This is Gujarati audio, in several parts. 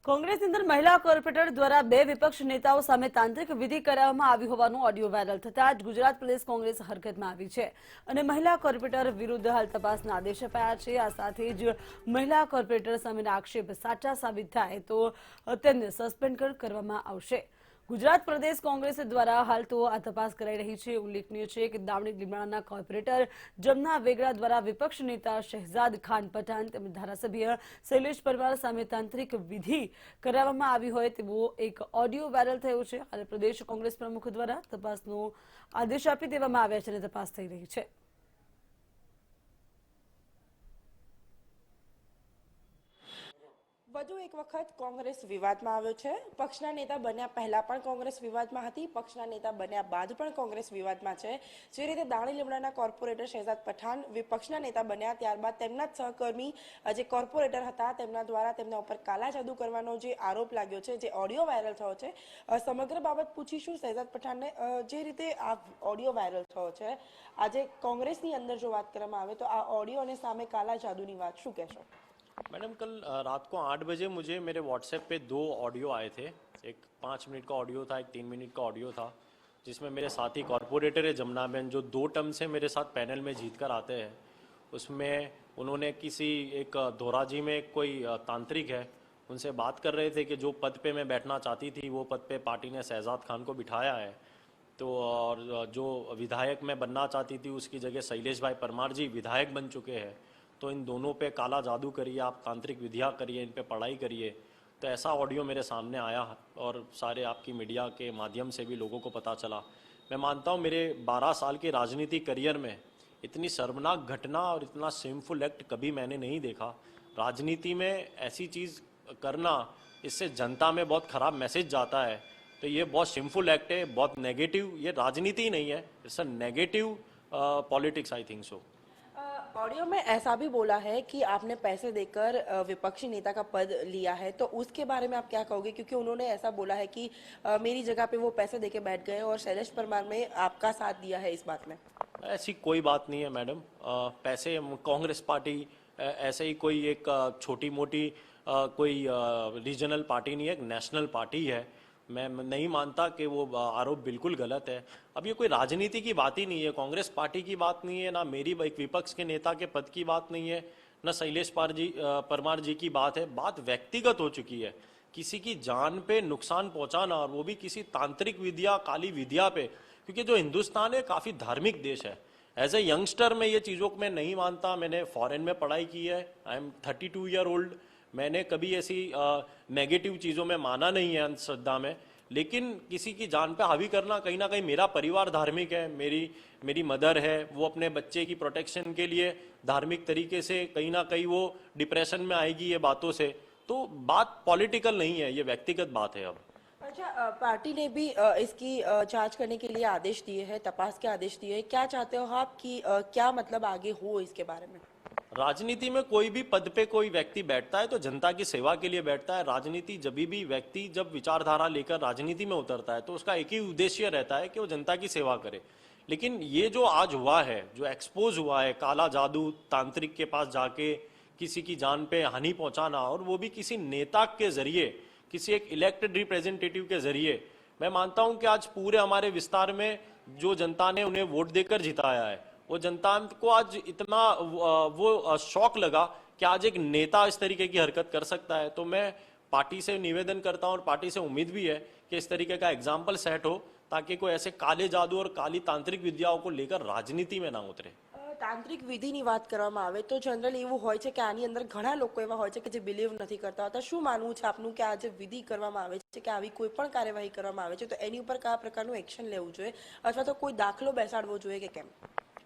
કોંગ્રેસની અંદર મહિલા કોર્પોરેટર દ્વારા બે વિપક્ષ નેતાઓ સામે તાંત્રિક વિધિ કરાવવામાં આવી હોવાનું ઓડિયો વાયરલ થતા જ ગુજરાત પ્રદેશ કોંગ્રેસ હરકતમાં આવી છે અને મહિલા કોર્પોરેટર વિરુદ્ધ હાલ તપાસના આદેશ અપાયા છે। આ સાથે જ મહિલા કોર્પોરેટર સામેના આક્ષેપ સાચા સાબિત થાય તો તેમને સસ્પેન્ડ કરવામાં આવશે। गुजरात प्रदेश कांग्रेस द्वारा हाल तो आ तपास कराई रही है। उल्लेखनीय है कि दावणी લીમડાના कोर्पोरेटर जमना वेगड़ा द्वारा विपक्ष नेता शहजाद खान पठान તેમજ धारासभ्य शैलेष परमार सामे तांत्रिक विधि करावવામાં આવી હોય તેવો એક ઓડિયો વાયરલ થયો છે। હાલ प्रदेश कांग्रेस प्रमुख द्वारा तपासનો आदेश આપી દેવામાં આવ્યા છે અને તપાસ થઈ રહી છે। વધુ એક વખત કોંગ્રેસ વિવાદમાં આવ્યો છે। પક્ષના નેતા બન્યા પહેલા પણ કોંગ્રેસ વિવાદમાં હતી, પક્ષના નેતા બન્યા બાદ પણ કોંગ્રેસ વિવાદમાં છે। જે રીતે દાણી લીમડાના કોર્પોરેટર શહેજાદ પઠાણ વિપક્ષના નેતા બન્યા ત્યારબાદ તેમના જ સહકર્મી જે કોર્પોરેટર હતા તેમના દ્વારા તેમના ઉપર કાલા જાદુ કરવાનો જે આરોપ લાગ્યો છે, જે ઓડિયો વાયરલ થયો છે, સમગ્ર બાબત પૂછીશું શહેજાદ પઠાણને। જે રીતે આ ઓડિયો વાયરલ થયો છે, આજે કોંગ્રેસની અંદર જો વાત કરવામાં આવે તો આ ઓડિયો અને સામે કાલા જાદુની વાત શું કહેશો? मैडम कल रात को 8 बजे मुझे मेरे व्हाट्सएप पे 2 ऑडियो आए थे। एक 5 मिनट का ऑडियो था, एक 3 मिनट का ऑडियो था, जिसमें मेरे साथी कॉर्पोरेटर है जमुना बहन, जो 2 टर्म से मेरे साथ पैनल में जीत कर आते हैं। उसमें उन्होंने किसी एक धोराजी में कोई तांत्रिक है उनसे बात कर रहे थे कि जो पद पे मैं बैठना चाहती थी वो पद पे पार्टी ने शहजाद खान को बिठाया है, तो और जो विधायक मैं बनना चाहती थी उसकी जगह शैलेष भाई परमार जी विधायक बन चुके हैं, तो इन दोनों पे काला जादू करिए, आप तांत्रिक विधियाँ करिए, इन पे पढ़ाई करिए। तो ऐसा ऑडियो मेरे सामने आया और सारे आपकी मीडिया के माध्यम से भी लोगों को पता चला। मैं मानता हूँ मेरे 12 साल के राजनीतिक करियर में इतनी शर्मनाक घटना और इतना शेमफुल एक्ट कभी मैंने नहीं देखा। राजनीति में ऐसी चीज़ करना, इससे जनता में बहुत ख़राब मैसेज जाता है, तो ये बहुत शेमफुल एक्ट है, बहुत नेगेटिव। ये राजनीति ही नहीं है, it's a negative politics, I think so. Audio में ऐसा भी बोला है कि आपने पैसे देकर विपक्षी नेता का पद लिया है, तो उसके बारे में आप क्या कहोगे? क्योंकि उन्होंने ऐसा बोला है कि मेरी जगह पे वो पैसे देके बैठ गए और शैलेष परमार में आपका साथ दिया है इस बात में। ऐसी कोई बात नहीं है मैडम। पैसे, कांग्रेस पार्टी ऐसे ही कोई एक छोटी मोटी कोई रीजनल पार्टी नहीं है, एक नेशनल पार्टी है। मैं नहीं मानता कि वो आरोप बिल्कुल गलत है। अब ये कोई राजनीति की बात ही नहीं है, कांग्रेस पार्टी की बात नहीं है, ना मेरी एक विपक्ष के नेता के पद की बात नहीं है, ना शैलेष परमार जी की बात है। बात व्यक्तिगत हो चुकी है, किसी की जान पे नुकसान पहुंचाना, और वो भी किसी तांत्रिक विद्या, काली विद्या पे। क्योंकि जो हिंदुस्तान है काफ़ी धार्मिक देश है। एज ए यंगस्टर में ये चीज़ों को मैं नहीं मानता। मैंने फॉरेन में पढ़ाई की है, आई एम 32 ईयर ओल्ड। मैंने कभी ऐसी नेगेटिव चीज़ों में माना नहीं है, अंधश्रद्धा में। लेकिन किसी की जान पे हावी करना, कहीं ना कहीं मेरा परिवार धार्मिक है, मेरी मदर है, वो अपने बच्चे की प्रोटेक्शन के लिए धार्मिक तरीके से, कहीं ना कहीं वो डिप्रेशन में आएगी ये बातों से। तो बात पॉलिटिकल नहीं है, ये व्यक्तिगत बात है। अब अच्छा, पार्टी ने भी इसकी जांच करने के लिए आदेश दिए हैं, तपास के आदेश दिए हैं। क्या चाहते हो आप कि क्या मतलब आगे हो इसके बारे में? राजनीति में कोई भी पद पे कोई व्यक्ति बैठता है तो जनता की सेवा के लिए बैठता है। राजनीति जब व्यक्ति जब विचारधारा लेकर राजनीति में उतरता है तो उसका एक ही उद्देश्य रहता है कि वो जनता की सेवा करे। लेकिन ये जो आज हुआ है, जो एक्सपोज हुआ है, काला जादू, तांत्रिक के पास जाके किसी की जान पे हानि पहुंचाना, और वो भी किसी नेता के जरिए, किसी एक इलेक्टेड रिप्रेजेंटेटिव के जरिए। मैं मानता हूं कि आज पूरे हमारे विस्तार में जो जनता ने उन्हें वोट देकर जिताया है, वो जनता को आज इतना वो शौक लगा कि आज एक नेता इस तरीके की हरकत कर सकता है। तो मैं पार्टी से निवेदन करता हूं और पार्टी से उम्मीद भी है कि इस तरीके का एग्जाम्पल सेट हो, ताकि कोई ऐसे काले जादू और काली तांत्रिक विद्याओं को लेकर राजनीति में ना उतरे। તાંત્રિક વિધિની વાત કરવામાં આવે તો જનરલી એવું હોય છે કે આની અંદર ઘણા લોકો એવા હોય છે કે જે બિલીવ નથી કરતા હોતા। શું માનવું છે આપનું કે આ જે વિધિ કરવામાં આવે છે, કે આવી કોઈ પણ કાર્યવાહી કરવામાં આવે છે તો એની ઉપર કયા પ્રકારનું એક્શન લેવું જોઈએ, અથવા તો કોઈ દાખલો બેસાડવો જોઈએ કે કેમ?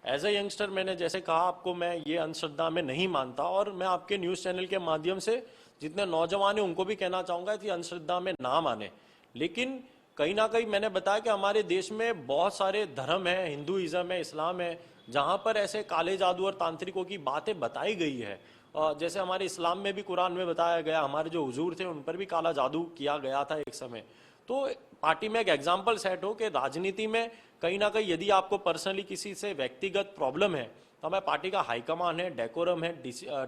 एज ए यंगस्टर मैंने जैसे कहा आपको, मैं ये अंधश्रद्धा में नहीं मानता, और मैं आपके न्यूज़ चैनल के माध्यम से जितने नौजवान हैं उनको भी कहना चाहूँगा कि अंधश्रद्धा में ना माने। लेकिन कहीं ना कहीं मैंने बताया कि हमारे देश में बहुत सारे धर्म हैं, हिंदुइज्म है, इस्लाम है, जहाँ पर ऐसे काले जादू और तांत्रिकों की बातें बताई गई है। जैसे हमारे इस्लाम में भी कुरान में बताया गया, हमारे जो हुजूर थे उन पर भी काला जादू किया गया था एक समय। तो पार्टी में एक एग्जाम्पल सेट हो कि राजनीति में कहीं ना कहीं यदि आपको पर्सनली किसी से व्यक्तिगत प्रॉब्लम है, तो हमारे पार्टी का हाईकमान है, डेकोरम है,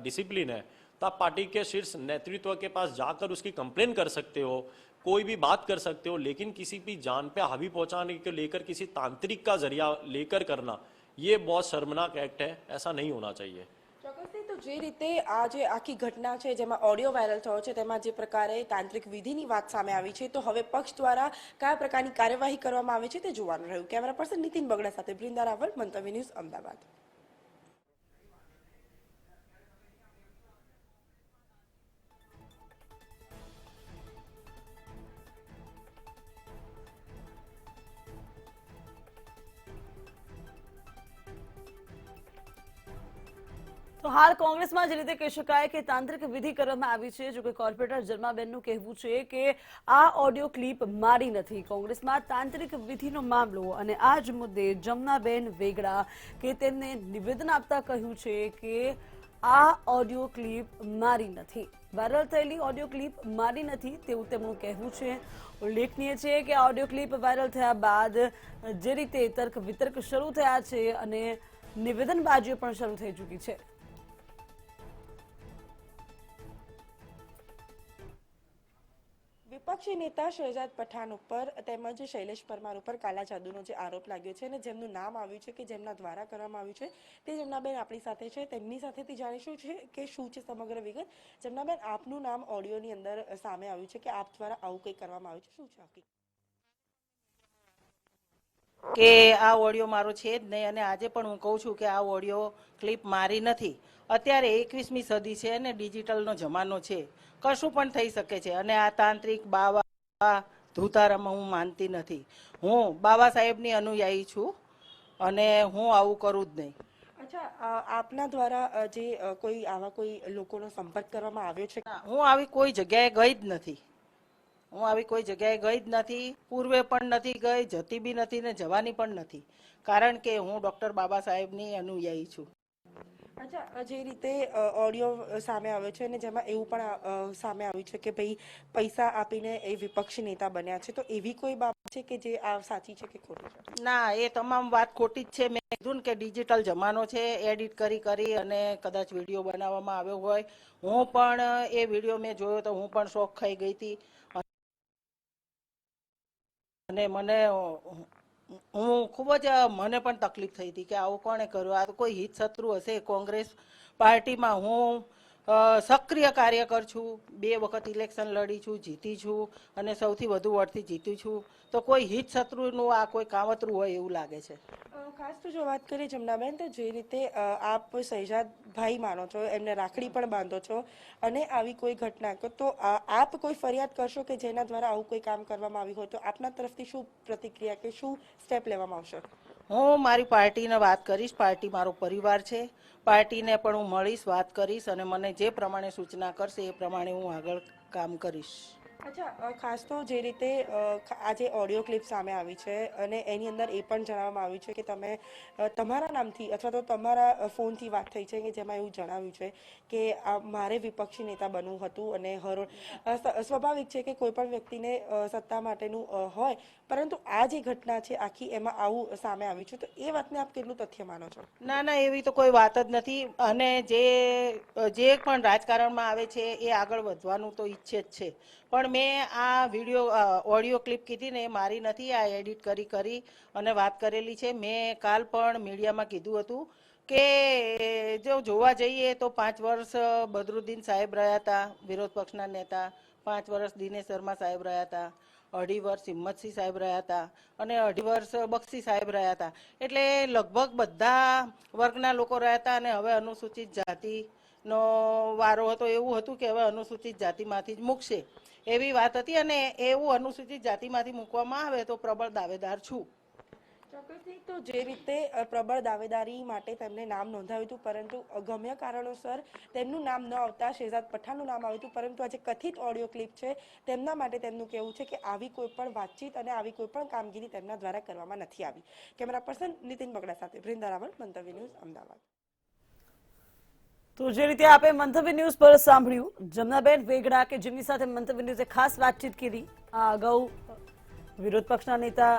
डिसिप्लिन है, तो आप पार्टी के शीर्ष नेतृत्व के पास जाकर उसकी कंप्लेन कर सकते हो, कोई भी बात कर सकते हो, लेकिन किसी भी जान पे हावी पहुंचाने के लेकर किसी तांत्रिक का जरिया लेकर करना, ये बहुत शर्मनाक एक्ट है, ऐसा नहीं होना चाहिए। ચોક્કસથી તો જે રીતે આ જે આખી ઘટના છે જેમાં ઓડિયો વાયરલ થયો છે તેમાં જે પ્રકારે તાંત્રિક વિધિની વાત સામે આવી છે તો હવે પક્ષ દ્વારા કયા પ્રકારની કાર્યવાહી કરવામાં આવે છે તે જોવાનું રહ્યું। કેમેરા પર્સન નીતિન બગડા સાથે બ્રિંદા રાવલ, મંતવ્ય ન્યૂઝ, અમદાવાદ। તો હાલ કોંગ્રેસમાં જે રીતે કહી શકાય કે તાંત્રિક વિધિ કરવામાં આવી છે, જો કે કોર્પોરેટર જન્માબેનનું કહેવું છે કે આ ઓડિયો ક્લિપ મારી નથી। કોંગ્રેસમાં તાંત્રિક વિધિનો મામલો અને આ જ મુદ્દે જમનાબેન વેગડા કે તેમને નિવેદન આપતા કહ્યું છે કે આ ઓડિયો ક્લિપ મારી નથી, વાયરલ થયેલી ઓડિયો ક્લિપ મારી નથી તેવું તેમનું કહેવું છે। ઉલ્લેખનીય છે કે આ ઓડિયો ક્લિપ વાયરલ થયા બાદ જે રીતે તર્ક વિતર્ક શરૂ થયા છે અને નિવેદનબાજીઓ પણ શરૂ થઈ ચૂકી છે। વિપક્ષી નેતા શહેજાદ પઠાણ ઉપર તેમજ શૈલેષ પરમાર ઉપર કાલા જાદુનો જે આરોપ લાગ્યો છે અને જેમનું નામ આવ્યું છે કે જેમના દ્વારા કરવામાં આવ્યું છે તે જમનાબેન આપણી સાથે છે, તેમની સાથેથી જાણીશું છે કે શું છે સમગ્ર વિગત। જમનાબેન, આપનું નામ ઓડિયોની અંદર સામે આવ્યું છે કે આપ દ્વારા આવું કંઈ કરવામાં આવ્યું છે, શું છે હકીકત? કે આ ઓડિયો મારો છે જ નહીં અને આજે પણ હું કહું છું કે આ ઓડિયો ક્લિપ મારી નથી। અત્યારે 21મી સદી છે અને ડિજિટલનો જમાનો છે, કશું પણ થઈ શકે છે અને આ તાંત્રિક બાવા ધૂતારામાં હું માનતી નથી। હું બાબા સાહેબની અનુયાયી છું અને હું આવું કરું જ નહીં। અચ્છા, આપના દ્વારા જે કોઈ આવા કોઈ લોકોનો સંપર્ક કરવામાં આવ્યો છે? હું આવી કોઈ જગ્યાએ ગઈ જ નથી, હું આવી કોઈ જગ્યાએ ગઈ જ નથી, પૂર્વે પણ નથી ગઈ, જતી બી નથી ને જવાની પણ નથી, કારણ કે હું ડૉક્ટર બાબા સાહેબની અનુયાયી છું। અચ્છા, જે રીતે ઓડિયો સામે આવ્યો છે અને જેમાં એવું પણ સામે આવ્યું છે કે ભાઈ પૈસા આપીને એ વિપક્ષી નેતા બન્યા છે, તો એવી કોઈ બાબત છે કે જે આ સાચી છે કે ખોટી છે? ના, એ તમામ વાત ખોટી જ છે। મેં કીધું ને કે ડિજિટલ જમાનો છે, એડિટ કરી અને કદાચ વિડીયો બનાવવામાં આવ્યો હોય। હું પણ એ વિડીયો મેં જોયો તો હું પણ શોક ખાઈ ગઈ હતી અને હું ખૂબ જ મને પણ તકલીફ થઈ હતી કે આવું કોણે કર્યું, આ તો કોઈ હિત શત્રુ હશે। કોંગ્રેસ પાર્ટીમાં હું સક્રિય કાર્યકર છું, 2 વખત ઇલેક્શન લડી છું, જીતી છું અને સૌથી વધુ વોટથી જીતી છું, તો કોઈ હિત શત્રુનું આ કોઈ કાવતરું હોય એવું લાગે છે। ખાસ તો જો વાત કરીએ જમનાબેન, તો જે રીતે આપ શહેજાદભાઈ માનો છો, એમને રાખડી પણ બાંધો છો અને આવી કોઈ ઘટના તો આપ કોઈ ફરિયાદ કરશો કે જેના દ્વારા આવું કોઈ કામ કરવામાં આવ્યું હોય તો આપના તરફથી શું પ્રતિક્રિયા કે શું સ્ટેપ લેવામાં આવશે? હું મારી પાર્ટીને વાત કરીશ, પાર્ટી મારો પરિવાર છે, પાર્ટીને પણ હું મળીશ, વાત કરીશ અને મને જે પ્રમાણે સૂચના કરશે એ પ્રમાણે હું આગળ કામ કરીશ। અચ્છા, ખાસ તો જે રીતે આજે ઓડિયો ક્લિપ સામે આવી છે અને એની અંદર એ પણ જણાવવામાં આવ્યું છે કે તમે તમારા નામથી અથવા તો તમારા ફોનથી વાત થઈ છે કે જેમાં એવું જણાવ્યું છે કે મારે વિપક્ષી નેતા બનવું હતું અને સ્વાભાવિક છે કે કોઈ પણ વ્યક્તિને સત્તા માટેનું હોય, પરંતુ આ જે ઘટના છે આખી એમાં આવું સામે આવ્યું છે, તો એ વાતને આપ કેટલું તથ્ય માનો છો? ના ના, એવી તો કોઈ વાત જ નથી અને જે પણ રાજકારણમાં આવે છે એ આગળ વધવાનું તો ઈચ્છે જ છે, પણ મેં આ વિડીયો ઓડિયો ક્લિપ કીધી ને એ મારી નથી, આ એડિટ કરી અને વાત કરેલી છે। મેં કાલ પણ મીડિયામાં કીધું હતું કે જો જોવા જઈએ તો 5 વર્ષ બદરુદ્દીન સાહેબ રહ્યા હતા વિરોધ પક્ષના નેતા, 5 વર્ષ દિનેશ શર્મા સાહેબ રહ્યા હતા, 2.5 વર્ષ હિંમતસિંહ સાહેબ રહ્યા હતા અને 2.5 વર્ષ બક્ષી સાહેબ રહ્યા હતા, એટલે લગભગ બધા વર્ગના લોકો રહ્યા હતા અને હવે અનુસૂચિત જાતિનો વારો હતો। એવું હતું કે હવે અનુસૂચિત જાતિમાંથી જ મૂકશે એવી વાત હતી અને એવું અનુસૂચિત જાતિમાંથી મૂકવામાં આવે તો પ્રબળ દાવેદાર છું। ચોક્કસથી, તો જે રીતે પ્રબળ દાવેદારી માટે તેમને નામ નોંધાવ્યું હતું પરંતુ ગમ્ય કારણોસર તેમનું નામ ન આવતા શહેજાદ પઠાણનું નામ આવ્યું હતું, પરંતુ આજે કથિત ઓડિયો ક્લિપ છે તેમના માટે તેમનું કહેવું છે કે આવી કોઈ પણ વાતચીત અને આવી કોઈ પણ કામગીરી તેમના દ્વારા કરવામાં નથી આવી। કેમેરા પર્સન નીતિન બગડા સાથે બ્રિંદા રાવલ, મંતવ્ય ન્યૂઝ, અમદાવાદ। તો જે રીતે આપે મંતવ્ય ન્યૂઝ પર સાંભળ્યું જમનાબેન વેગડા કે જેમની સાથે મંતવ્ય ન્યૂઝે ખાસ વાતચીત કરી, આ અગાઉ વિરોધ પક્ષના નેતા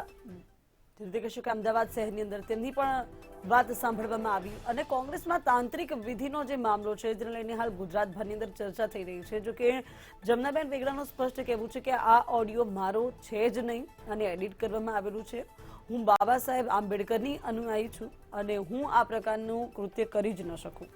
જે રીતે કહેશું કે અમદાવાદ શહેરની અંદર તેમની પણ વાત સાંભળવામાં આવી અને કોંગ્રેસમાં તાંત્રિક વિધિનો જે મામલો છે જેને લઈને હાલ ગુજરાતભરની અંદર ચર્ચા થઈ રહી છે. જો કે જમનાબેન વેગડાનું સ્પષ્ટ કહેવું છે કે આ ઓડિયો મારો છે જ નહીં અને એડિટ કરવામાં આવેલું છે. હું બાબા સાહેબ આંબેડકરની અનુયાયી છું અને હું આ પ્રકારનું કૃત્ય કરી જ ન શકું.